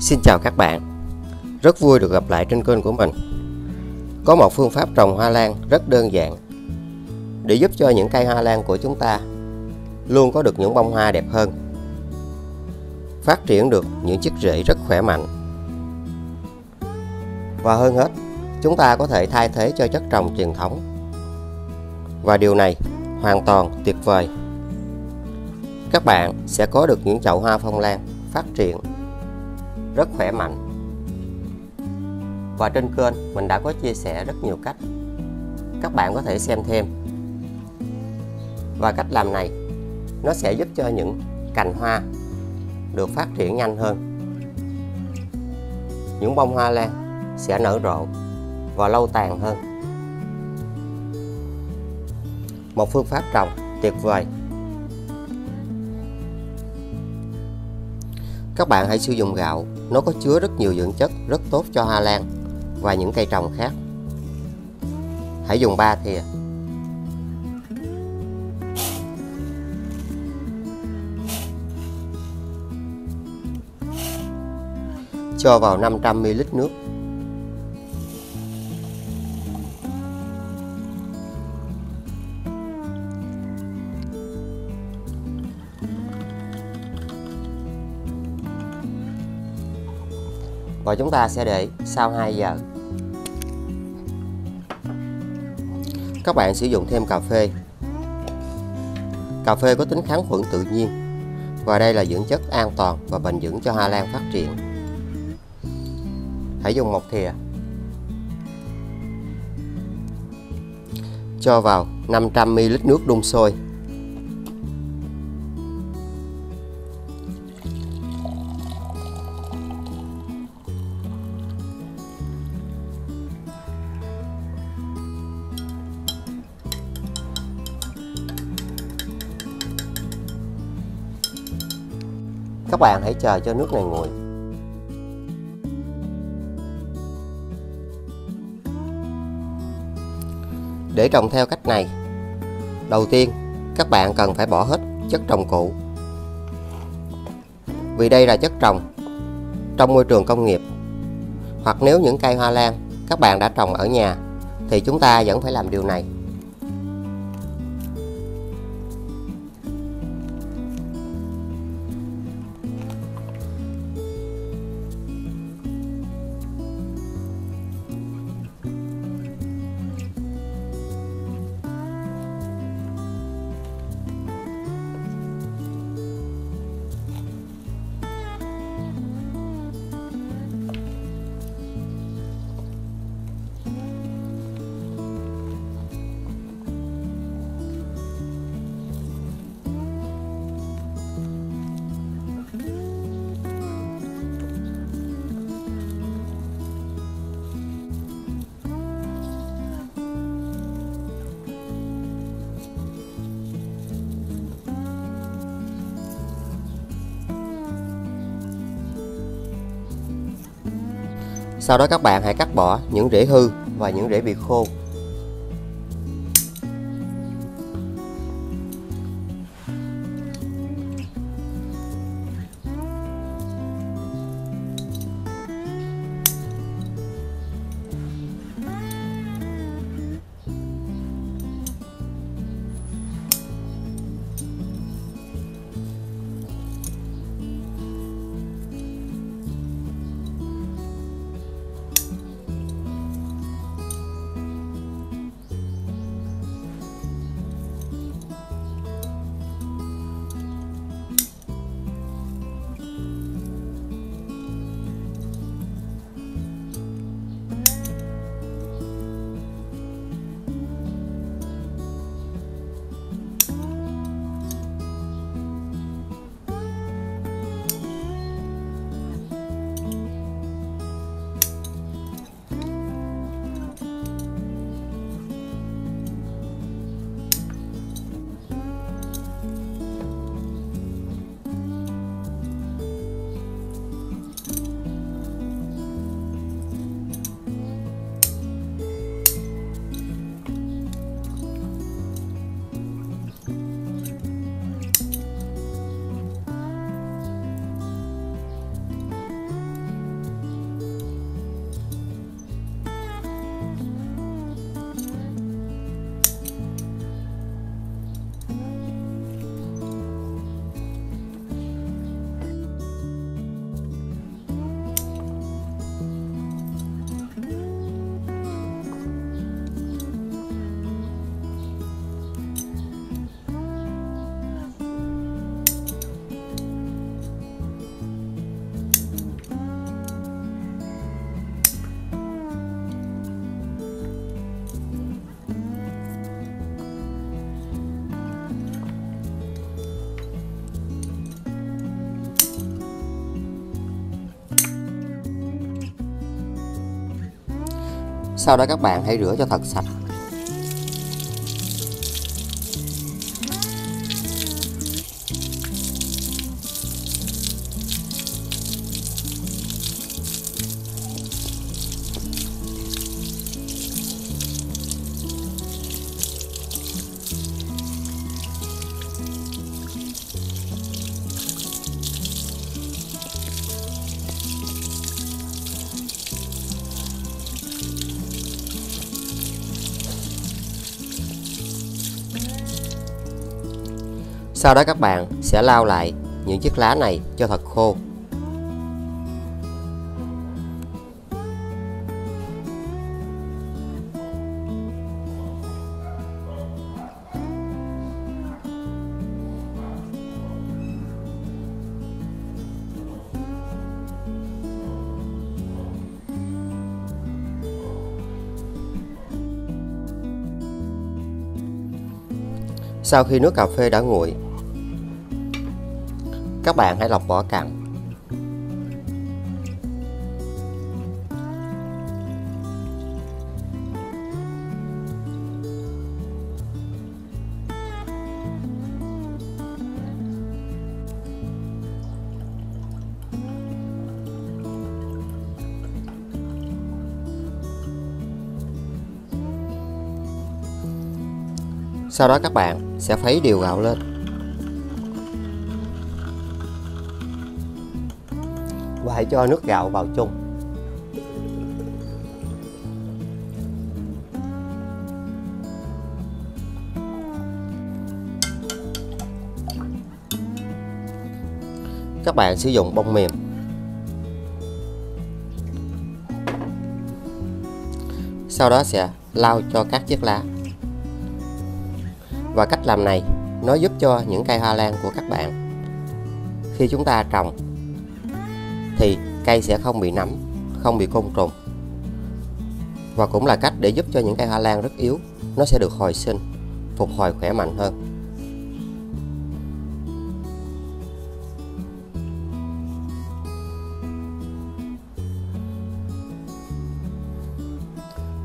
Xin chào các bạn, rất vui được gặp lại trên kênh của mình. Có một phương pháp trồng hoa lan rất đơn giản để giúp cho những cây hoa lan của chúng ta luôn có được những bông hoa đẹp hơn, phát triển được những chiếc rễ rất khỏe mạnh. Và hơn hết, chúng ta có thể thay thế cho chất trồng truyền thống. Và điều này hoàn toàn tuyệt vời. Các bạn sẽ có được những chậu hoa phong lan phát triển rất khỏe mạnh. Và trên kênh mình đã có chia sẻ rất nhiều cách, các bạn có thể xem thêm. Và cách làm này nó sẽ giúp cho những cành hoa được phát triển nhanh hơn. Những bông hoa lan sẽ nở rộ và lâu tàn hơn. Một phương pháp trồng tuyệt vời. Các bạn hãy sử dụng gạo, nó có chứa rất nhiều dưỡng chất rất tốt cho hoa lan và những cây trồng khác. Hãy dùng 3 thìa. Cho vào 500 ml nước. Và chúng ta sẽ để sau 2 giờ. Các bạn sử dụng thêm cà phê. Cà phê có tính kháng khuẩn tự nhiên và đây là dưỡng chất an toàn và bền vững cho hoa lan phát triển. Hãy dùng 1 thìa. Cho vào 500 ml nước đun sôi. Các bạn hãy chờ cho nước này nguội. Để trồng theo cách này, đầu tiên các bạn cần phải bỏ hết chất trồng cũ. Vì đây là chất trồng trong môi trường công nghiệp. Hoặc nếu những cây hoa lan các bạn đã trồng ở nhà thì chúng ta vẫn phải làm điều này. Sau đó các bạn hãy cắt bỏ những rễ hư và những rễ bị khô. Sau đó các bạn hãy rửa cho thật sạch. Sau đó các bạn sẽ lau lại những chiếc lá này cho thật khô. Sau khi nước cà phê đã nguội, các bạn hãy lọc vỏ cặn. Sau đó các bạn sẽ khuấy đều gạo lên. Và hãy cho nước gạo vào chung. Các bạn sử dụng bông mềm. Sau đó sẽ lau cho các chiếc lá. Và cách làm này nó giúp cho những cây hoa lan của các bạn khi chúng ta trồng thì cây sẽ không bị nấm, không bị côn trùng. Và cũng là cách để giúp cho những cây hoa lan rất yếu nó sẽ được hồi sinh, phục hồi khỏe mạnh hơn.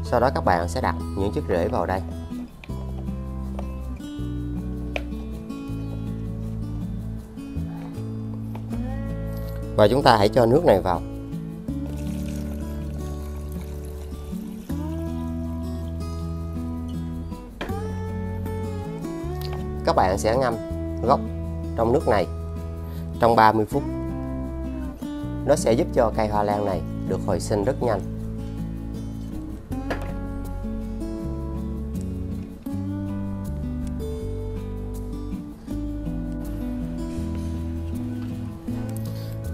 Sau đó các bạn sẽ đặt những chiếc rễ vào đây. Và chúng ta hãy cho nước này vào. Các bạn sẽ ngâm gốc trong nước này trong 30 phút. Nó sẽ giúp cho cây hoa lan này được hồi sinh rất nhanh.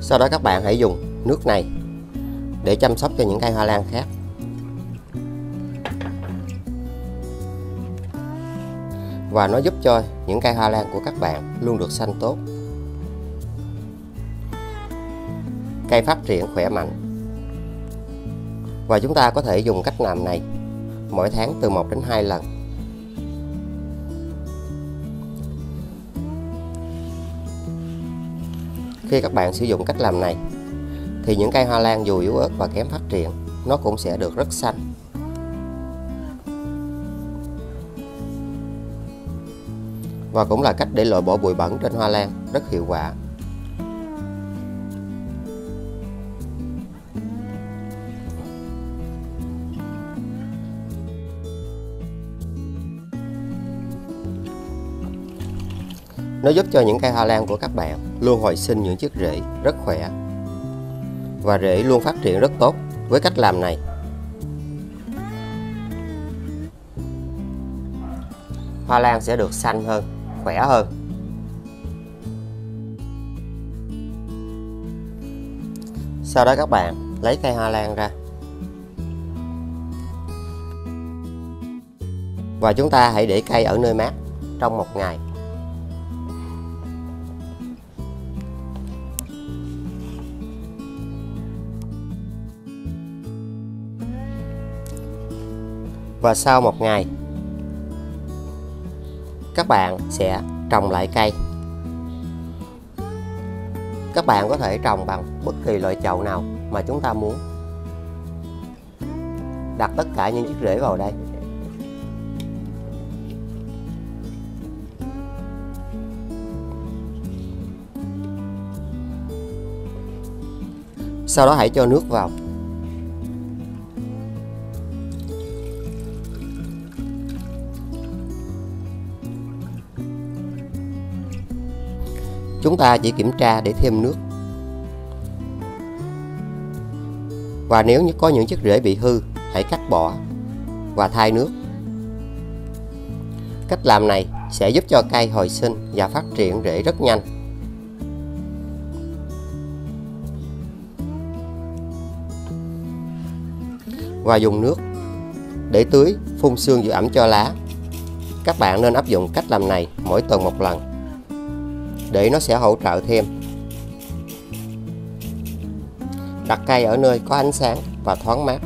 Sau đó các bạn hãy dùng nước này để chăm sóc cho những cây hoa lan khác. Và nó giúp cho những cây hoa lan của các bạn luôn được xanh tốt. Cây phát triển khỏe mạnh. Và chúng ta có thể dùng cách làm này mỗi tháng từ 1 đến 2 lần. Khi các bạn sử dụng cách làm này thì những cây hoa lan dù yếu ớt và kém phát triển nó cũng sẽ được rất xanh. Và cũng là cách để loại bỏ bụi bẩn trên hoa lan rất hiệu quả. Nó giúp cho những cây hoa lan của các bạn luôn hồi sinh những chiếc rễ rất khỏe. Và rễ luôn phát triển rất tốt với cách làm này. Hoa lan sẽ được xanh hơn, khỏe hơn. Sau đó các bạn lấy cây hoa lan ra. Và chúng ta hãy để cây ở nơi mát trong 1 ngày. Và sau 1 ngày các bạn sẽ trồng lại cây. Các bạn có thể trồng bằng bất kỳ loại chậu nào mà chúng ta muốn. đặt tất cả những chiếc rễ vào đây. Sau đó hãy cho nước vào. Chúng ta chỉ kiểm tra để thêm nước. Và nếu như có những chiếc rễ bị hư, hãy cắt bỏ và thay nước. Cách làm này sẽ giúp cho cây hồi sinh và phát triển rễ rất nhanh. Và dùng nước để tưới phun sương giữ ẩm cho lá. Các bạn nên áp dụng cách làm này mỗi tuần một lần để nó sẽ hỗ trợ thêm. Đặt cây ở nơi có ánh sáng và thoáng mát.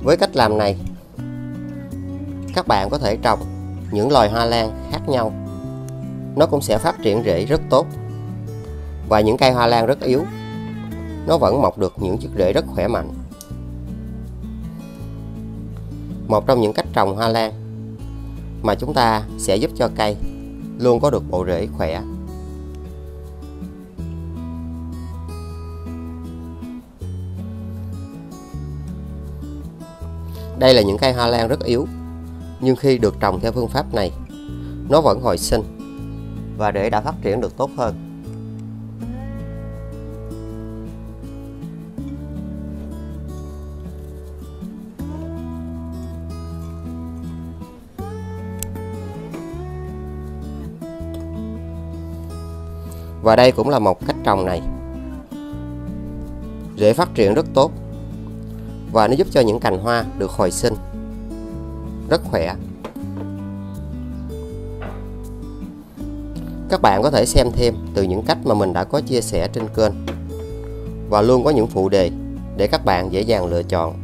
Với cách làm này, các bạn có thể trồng những loài hoa lan khác nhau. Nó cũng sẽ phát triển rễ rất tốt. Và những cây hoa lan rất yếu, nó vẫn mọc được những chiếc rễ rất khỏe mạnh. Một trong những cách trồng hoa lan mà chúng ta sẽ giúp cho cây luôn có được bộ rễ khỏe. Đây là những cây hoa lan rất yếu, nhưng khi được trồng theo phương pháp này, nó vẫn hồi sinh và rễ đã phát triển được tốt hơn. Và đây cũng là một cách trồng này. Rễ phát triển rất tốt và nó giúp cho những cành hoa được hồi sinh rất khỏe. Các bạn có thể xem thêm từ những cách mà mình đã có chia sẻ trên kênh, và luôn có những phụ đề để các bạn dễ dàng lựa chọn.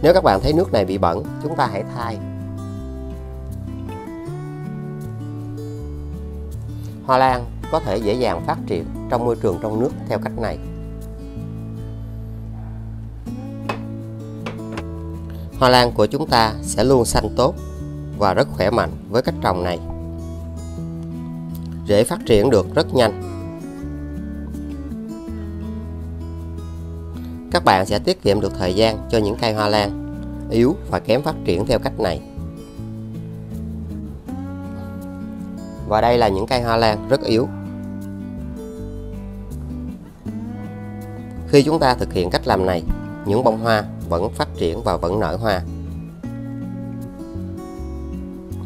Nếu các bạn thấy nước này bị bẩn, chúng ta hãy thay. Hoa lan có thể dễ dàng phát triển trong môi trường trong nước theo cách này. Hoa lan của chúng ta sẽ luôn xanh tốt và rất khỏe mạnh với cách trồng này. Rễ phát triển được rất nhanh. Các bạn sẽ tiết kiệm được thời gian cho những cây hoa lan yếu và kém phát triển theo cách này. Và đây là những cây hoa lan rất yếu. Khi chúng ta thực hiện cách làm này, những bông hoa vẫn phát triển và vẫn nở hoa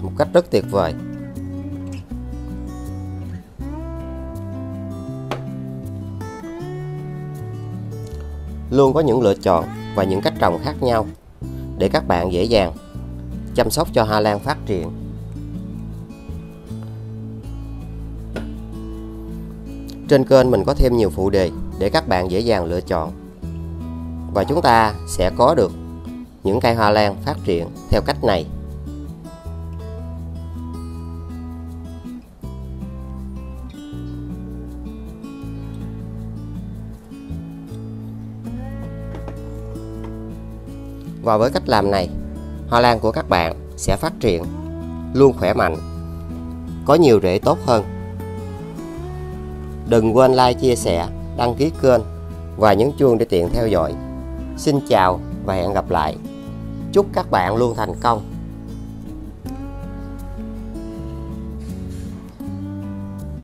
một cách rất tuyệt vời. Luôn có những lựa chọn và những cách trồng khác nhau để các bạn dễ dàng chăm sóc cho hoa lan phát triển. Trên kênh mình có thêm nhiều phụ đề để các bạn dễ dàng lựa chọn, và chúng ta sẽ có được những cây hoa lan phát triển theo cách này. Và với cách làm này, hoa lan của các bạn sẽ phát triển luôn khỏe mạnh, có nhiều rễ tốt hơn. Đừng quên like, chia sẻ, đăng ký kênh và nhấn chuông để tiện theo dõi. Xin chào và hẹn gặp lại. Chúc các bạn luôn thành công.